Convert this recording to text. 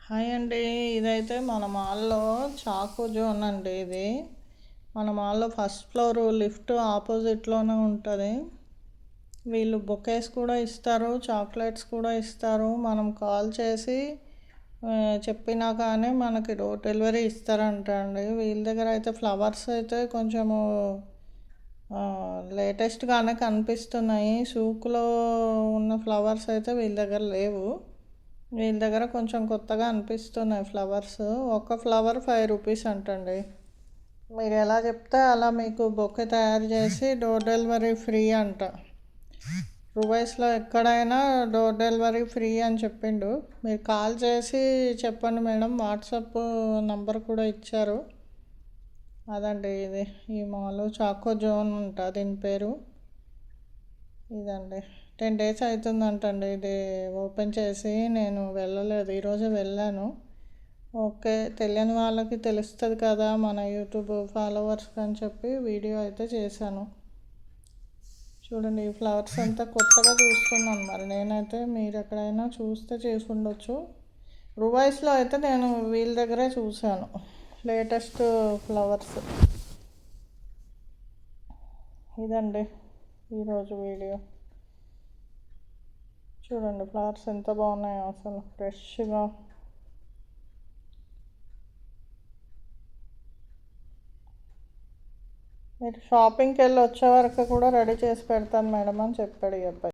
Hi అండి. ఇదైతే మన మాల్లో చాకో జోన్ అండి. ఇది మన మాల్లో ఫస్ట్ ఫ్లోర్ లిఫ్ట్ ఆపోజిట్లోనే ఉంటుంది. వీళ్ళు బొకేస్ కూడా ఇస్తారు, చాక్లెట్స్ కూడా ఇస్తారు. మనం కాల్ చేసి చెప్పినా కానీ మనకి డోర్ డెలివరీ ఇస్తారంట అండి. వీళ్ళ దగ్గర అయితే ఫ్లవర్స్ అయితే కొంచెము లేటెస్ట్గానే కనిపిస్తున్నాయి. సూక్లో ఉన్న ఫ్లవర్స్ అయితే వీళ్ళ దగ్గర లేవు. వీళ్ళ దగ్గర కొంచెం కొత్తగా అనిపిస్తున్నాయి ఫ్లవర్స్. ఒక ఫ్లవర్ 5 రూపీస్ అంటండి. మీరు ఎలా చెప్తే అలా మీకు బొకే తయారు చేసి డోర్ డెలివరీ ఫ్రీ అంట. రువైస్లో ఎక్కడైనా డోర్ డెలివరీ ఫ్రీ అని చెప్పిండు. మీరు కాల్ చేసి చెప్పండి మేడం. వాట్సాప్ నంబర్ కూడా ఇచ్చారు. అదండి ఇది ఈ మాల్ చాకో జోన్ అంట దీని పేరు. ఇదండి 10 days అవుతుందంటండి ఇది ఓపెన్ చేసి. నేను వెళ్ళలేదు, ఈరోజే వెళ్ళాను. ఓకే, తెలియని వాళ్ళకి తెలుస్తుంది కదా మన యూట్యూబ్ ఫాలోవర్స్ అని చెప్పి వీడియో అయితే చేశాను. చూడండి, ఈ ఫ్లవర్స్ అంతా కొత్తగా చూస్తున్నాను. మరి నేనైతే మీరు ఎక్కడైనా చూస్తే చేసి ఉండొచ్చు. రువైస్లో అయితే నేను వీళ్ళ దగ్గరే చూశాను లేటెస్ట్ ఫ్లవర్స్. ఇదండి ఈరోజు వీడియో. చూడండి ఫ్లవర్స్ ఎంత బాగున్నాయో, అసలు ఫ్రెష్గా. మీరు షాపింగ్కి వెళ్ళి వచ్చే వరకు కూడా రెడీ చేసి పెడతాను మేడం అని చెప్పాడు ఈ అబ్బాయి.